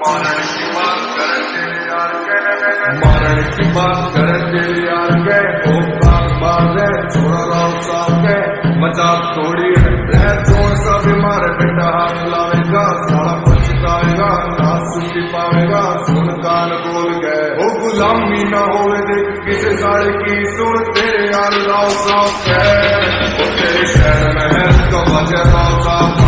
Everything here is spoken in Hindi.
मारण की बात करे तेरे यार के, मारण की बात करे तेरे यार के, ओ बात है छोड़ा राव साहब के, मजाक थोड़ी है रह जोर सा बीमार बेटा हाथ लावेगा, साला पछताएगा ना सुन पावेगा, सुन कान बोल गए ओ गुलामी ना होवे देख किसे साड़े की सुन तेरे यार राव साहब के, ओ तेरे शहर में है तो वजह राव साहब